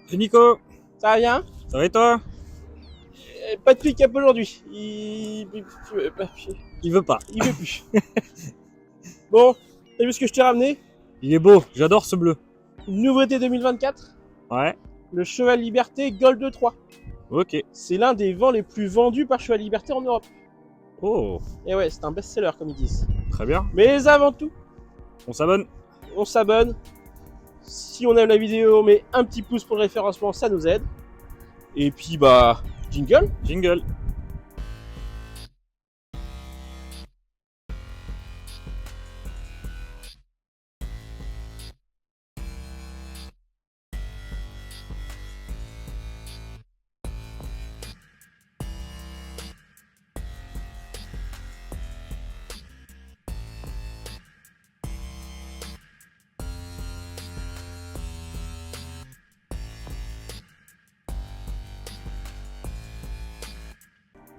Salut Nico, Ça va bien? ça va et toi? Pas de pick-up aujourd'hui. Il veut pas. Il veut plus. Bon, t'as vu ce que je t'ai ramené? Il est beau, j'adore ce bleu. Une nouveauté 2024. Ouais, Le Cheval Liberté Gold 3. ok. C'est l'un des vents les plus vendus par Cheval Liberté en Europe. Oh, Et ouais, c'est un best-seller comme ils disent. très bien. Mais avant tout, On s'abonne. on s'abonne. Si on aime la vidéo, on met un petit pouce pour le référencement, ça nous aide. Et puis bah, jingle. Jingle.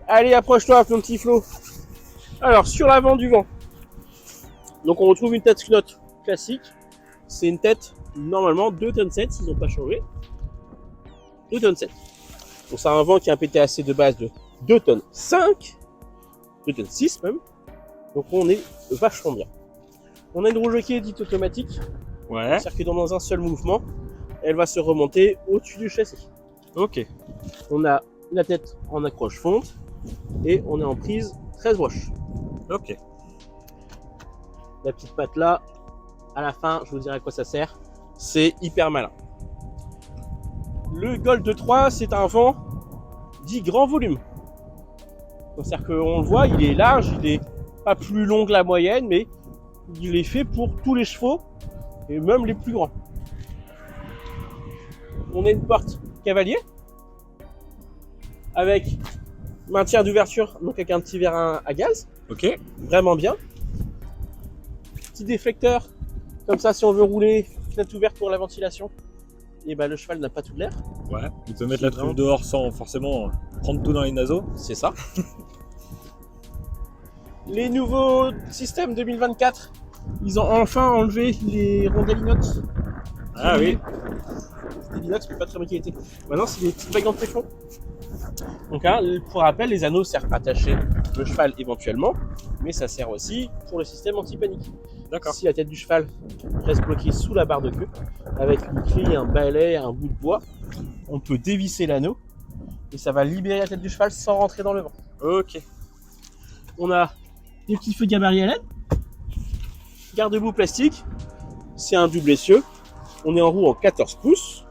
Allez, approche-toi, mon petit Flo. Alors, sur l'avant du vent, donc on retrouve une tête note classique. C'est une tête, normalement, 2 tonnes 7, s'ils n'ont pas changé. 2 tonnes 7. Donc c'est un vent qui a un PTAC de base de 2 tonnes 5, 2 tonnes 6 même. Donc on est vachement bien. On a une roue jockey dite automatique. Ouais, C'est-à-dire que dans un seul mouvement, elle va se remonter au-dessus du châssis. ok. On a la tête en accroche fonte et on est en prise 13 broches. Ok. La petite patte là, à la fin, je vous dirai à quoi ça sert. C'est hyper malin. Le Gold 3, c'est un vent dit grand volume. C'est-à-dire qu'on le voit, il est large, il est pas plus long que la moyenne, mais il est fait pour tous les chevaux et même les plus grands. On a une porte cavalier avec maintien d'ouverture, donc avec un petit verre à gaz, Ok. vraiment bien. Petit déflecteur, comme ça si on veut rouler, fenêtre ouverte pour la ventilation, et ben le cheval n'a pas tout l'air. Ouais. Il peut mettre la truffe dehors sans forcément prendre tout dans les naseaux. C'est ça. Les nouveaux systèmes 2024, ils ont enfin enlevé les rondelles inox. Ah oui. C'était l'inox, mais pas très bonne qualité. Maintenant, c'est des petites bagues en téflon. Donc, hein, pour rappel, les anneaux servent à attacher le cheval éventuellement, mais ça sert aussi pour le système anti-panique. D'accord. Si la tête du cheval reste bloquée sous la barre de queue, avec une clé, un balai, un bout de bois, on peut dévisser l'anneau et ça va libérer la tête du cheval sans rentrer dans le vent. Ok. On a des petits feux gabarit à LED, garde-boue plastique, c'est un double essieu, on est en roue en 14 pouces.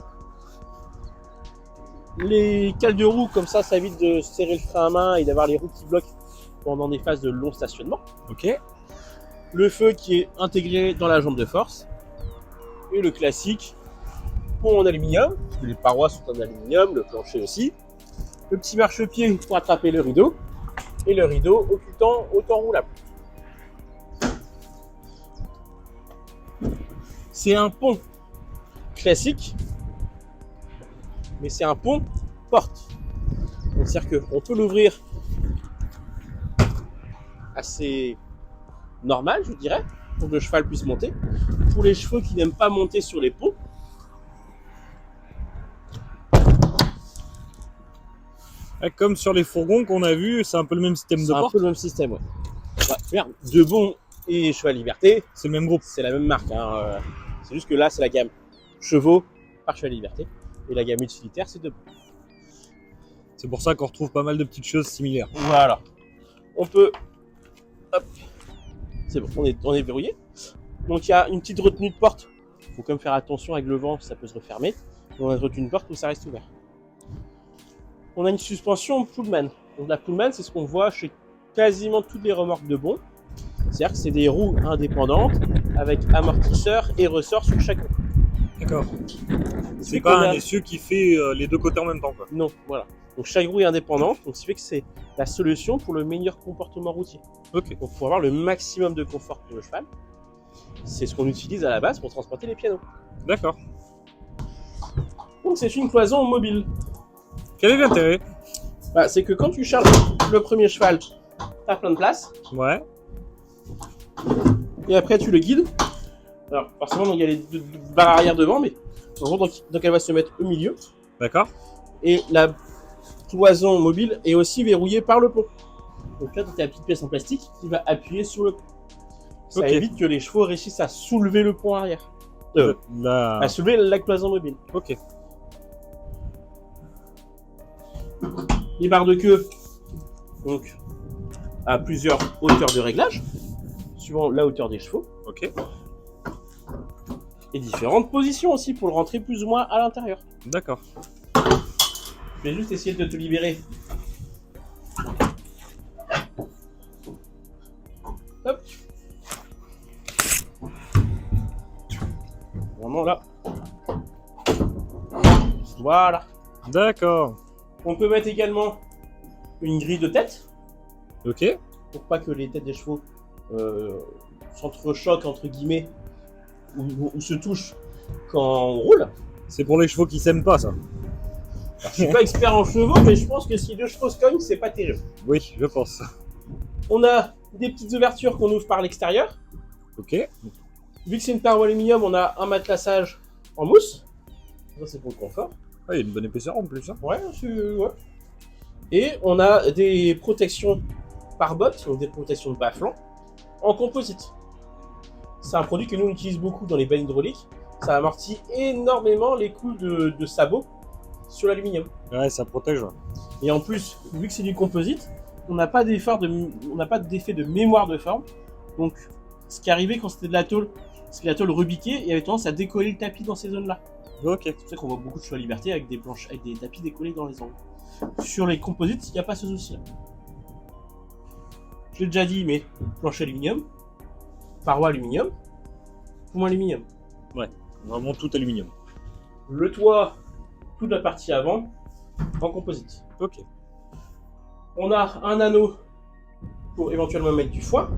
Les cales de roue, comme ça évite de serrer le frein à main et d'avoir les roues qui bloquent pendant des phases de long stationnement. Ok. Le feu qui est intégré dans la jambe de force. Et le classique pont en aluminium, parce que les parois sont en aluminium, le plancher aussi. Le petit marchepied pour attraper le rideau. Et le rideau occultant au temps roulable. C'est un pont classique, mais c'est un pont porte. C'est-à-dire qu'on peut l'ouvrir assez normal, je dirais, pour que le cheval puisse monter. Pour les chevaux qui n'aiment pas monter sur les ponts, Comme sur les fourgons qu'on a vu, c'est un peu le même système de c'est un porte. peu le même système. Ouais. Regarde, Debon et Cheval Liberté, C'est le même groupe. c'est la même marque. Hein. C'est juste que là, c'est la gamme chevaux par Cheval Liberté. Et la gamme utilitaire, c'est Debon. C'est pour ça qu'on retrouve pas mal de petites choses similaires. Voilà. On peut... Hop. C'est bon, on est verrouillé. Donc il y a une petite retenue de porte. Il faut quand même faire attention avec le vent, ça peut se refermer. On a une retenue de porte où ça reste ouvert. On a une suspension Pullman. Donc la Pullman, c'est ce qu'on voit chez quasiment toutes les remorques de Bon. C'est-à-dire que c'est des roues indépendantes avec amortisseur et ressort sur chaque roue. D'accord. Ce C'est qui pas fait un qu'on a- essieu qui fait les deux côtés en même temps, quoi. Non, voilà. Donc chaque roue est indépendante, donc ce qui fait que c'est la solution pour le meilleur comportement routier. Ok. Donc pour avoir le maximum de confort pour le cheval, c'est ce qu'on utilise à la base pour transporter les pianos. D'accord. Donc c'est une cloison mobile. Quel est l'intérêt? Bah, c'est que quand tu charges le premier cheval, t'as plein de place, Ouais. et après tu le guides. Alors forcément il y a les deux barres arrière devant, mais En gros, donc elle va se mettre au milieu. D'accord. Et la cloison mobile est aussi verrouillée par le pont. Donc là, tu as la petite pièce en plastique qui va appuyer sur le pont. Ça Ok. évite que les chevaux réussissent à soulever le pont arrière. Là. À soulever la cloison mobile. Ok. Les barres de queue, donc, à plusieurs hauteurs de réglage, suivant la hauteur des chevaux. Ok. Et différentes positions aussi pour le rentrer plus ou moins à l'intérieur. D'accord. Je vais juste essayer de te libérer. Hop. Vraiment là. Voilà. D'accord. On peut mettre également une grille de tête Ok. pour pas que les têtes des chevaux s'entrechoquent entre guillemets ou se touchent quand on roule. C'est pour les chevaux qui s'aiment pas, ça. Alors, je suis pas expert en chevaux, mais je pense que si deux chevaux se cognent, c'est pas terrible. Oui, je pense. On a des petites ouvertures qu'on ouvre par l'extérieur. Ok. Vu que c'est une paroi aluminium, on a un matelassage en mousse. Ça, c'est pour le confort. Ah, il y a une bonne épaisseur en plus. Hein. Ouais. Et on a des protections par botte, donc des protections de bas-flanc, en composite. C'est un produit que nous on utilise beaucoup dans les bennes hydrauliques. Ça amortit énormément les coups de sabots sur l'aluminium. Ouais, ça protège. Et en plus, vu que c'est du composite, on n'a pas d'effet de mémoire de forme. Donc, ce qui arrivait quand c'était de la tôle, c'est que la tôle rebiquait et avait tendance à décoller le tapis dans ces zones-là. Ok. C'est pour ça qu'on voit beaucoup de chevaux à liberté avec des planches, avec des tapis décollés dans les angles. Sur les composites, il n'y a pas ce souci-là. Je l'ai déjà dit, mais plancher aluminium, paroi aluminium, poumon aluminium. Vraiment tout aluminium. Le toit, toute la partie avant, en composite. Ok. On a un anneau pour éventuellement mettre du foin,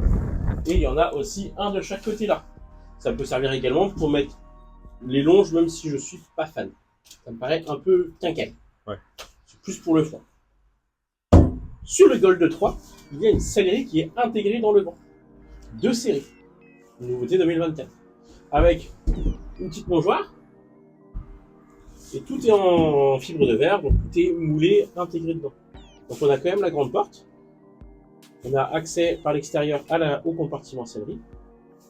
et il y en a aussi un de chaque côté là. Ça peut servir également pour mettre les longes, même si je suis pas fan. Ça me paraît un peu quinquet. Ouais. C'est plus pour le foin. Sur le Gold 3, il y a une sellerie qui est intégrée dans le vent. 2 séries. Nouveauté 2024. Avec une petite mangeoire. Et tout est en fibre de verre, donc tout est moulé, intégré dedans. Donc on a quand même la grande porte. On a accès par l'extérieur au compartiment sellerie.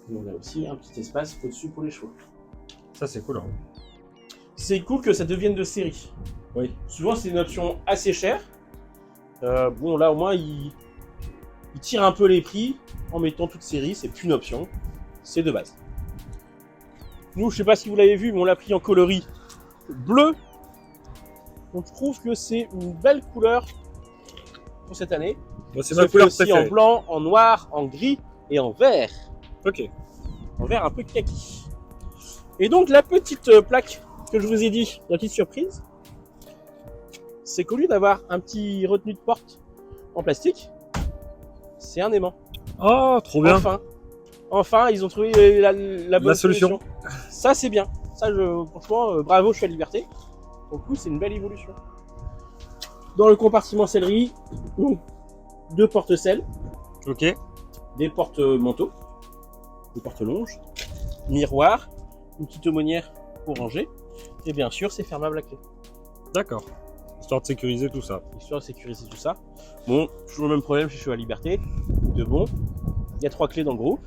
Et on a aussi un petit espace au-dessus pour les chevaux. Ça, c'est cool. Hein. C'est cool que ça devienne de série. Oui. Souvent c'est une option assez chère. Bon là au moins il tire un peu les prix en mettant toute série, c'est plus une option, c'est de base. Nous je sais pas si vous l'avez vu, mais on l'a pris en coloris bleu. Donc je trouve que c'est une belle couleur pour cette année. Moi, c'est Ça ma fait couleur aussi préférée. en blanc, en noir, en gris et en vert. Ok. En vert un peu kaki. Et donc la petite plaque que je vous ai dit, la petite surprise, c'est qu'au lieu d'avoir un petit retenu de porte en plastique, c'est un aimant. Oh, trop bien. Enfin, ils ont trouvé la bonne La solution. Ça c'est bien. Ça, franchement, bravo, je suis à liberté. Donc, coup, c'est une belle évolution. Dans le compartiment sellerie, 2 porte-selles, Ok. des porte-manteaux, des porte-longes, miroir, une petite aumônière pour ranger, et bien sûr, c'est fermable à clé. D'accord. Histoire de sécuriser tout ça. Histoire de sécuriser tout ça. Bon, toujours le même problème chez Cheval Liberté. De bon, il y a 3 clés dans le groupe.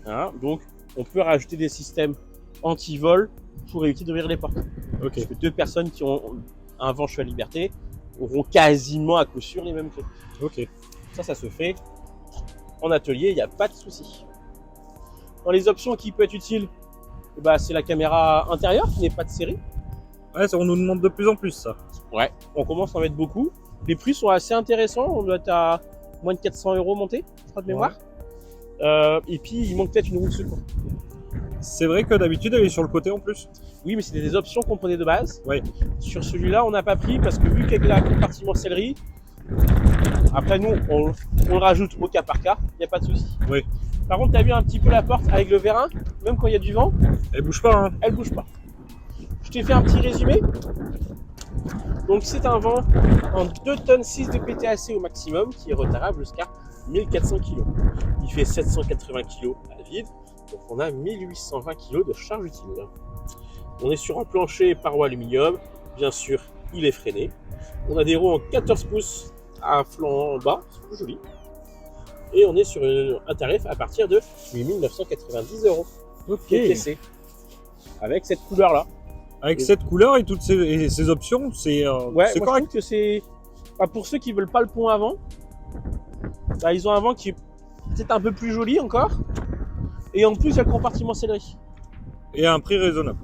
Hein, donc, on peut rajouter des systèmes anti-vol pour éviter d'ouvrir les portes. Ok. Parce que 2 personnes qui ont un vent Cheval Liberté auront quasiment à coup sûr les mêmes clés. Ok. Ça se fait en atelier, il n'y a pas de souci. Dans les options qui peut être utile, c'est la caméra intérieure qui n'est pas de série. Ouais, ça, on nous demande de plus en plus ça. Ouais, on commence à en mettre beaucoup. Les prix sont assez intéressants, on doit être à moins de 400 € montés, je crois de mémoire. Et puis il manque peut-être une roue de secours. C'est vrai que d'habitude elle est sur le côté en plus. Oui, mais c'était des options qu'on prenait de base. Ouais. Sur celui-là, on n'a pas pris parce que vu qu'avec la compartiment sellerie, après nous, on le rajoute au cas par cas, il n'y a pas de souci. Oui. Par contre, tu as vu un petit peu la porte avec le vérin, même quand il y a du vent, Elle bouge pas, hein. elle bouge pas. Je t'ai fait un petit résumé. Donc c'est un vent en 2,6 tonnes de PTAC au maximum qui est retardable jusqu'à 1400 kg. Il fait 780 kg à vide, donc on a 1820 kg de charge utile. On est sur un plancher paroi aluminium. Bien sûr, il est freiné. On a des roues en 14 pouces à flanc en bas, c'est plus joli. Et on est sur un tarif à partir de 8 990 €. Ok. TTC. Avec cette couleur-là. Avec cette couleur et toutes ces options, c'est Ouais, c'est moi, correct. je trouve que c'est... Bah, pour ceux qui veulent pas le pont avant, bah, ils ont un vent qui est peut-être un peu plus joli encore. Et en plus, il y a le compartiment sellerie. Et à un prix raisonnable.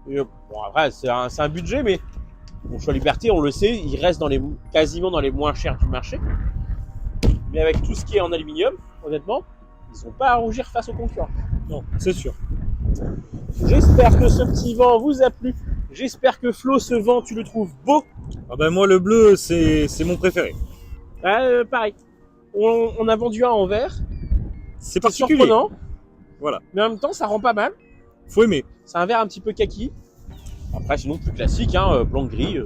Et, bon, après, c'est un budget, mais bon, Choix Liberté, on le sait, il reste quasiment dans les moins chers du marché. Mais avec tout ce qui est en aluminium, honnêtement, ils n'ont pas à rougir face aux concurrents. Non, c'est sûr. J'espère que ce petit vent vous a plu. J'espère que Flo, ce vent, tu le trouves beau. Ah ben moi, le bleu, c'est mon préféré. Pareil. On a vendu un en vert. C'est C'est particulier. surprenant. Voilà. Mais en même temps, ça rend pas mal. Faut aimer. C'est un vert un petit peu kaki. Après, sinon, plus classique, hein, blanc-gris.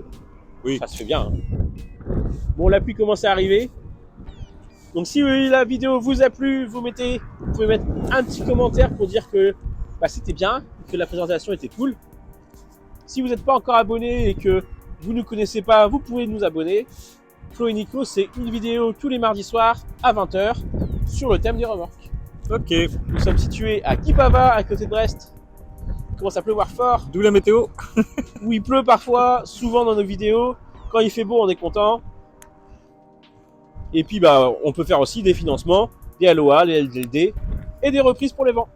Oui. Ça se fait bien. Hein. Bon, la pluie commence à arriver. Donc, si la vidéo vous a plu, vous pouvez mettre un petit commentaire pour dire que c'était bien, que la présentation était cool. Si vous n'êtes pas encore abonné et que vous ne nous connaissez pas, vous pouvez nous abonner. Flo et Nico, c'est une vidéo tous les mardis soirs à 20 h sur le thème des remorques. Ok. Nous sommes situés à Kipava, à côté de Brest. Il commence à pleuvoir fort, D'où la météo. où il pleut parfois, souvent dans nos vidéos. Quand il fait beau, on est content. Et puis, on peut faire aussi des financements, des LOA, les LDLD et des reprises pour les vents.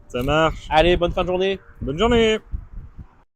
Ça marche. Allez, bonne fin de journée. Bonne journée.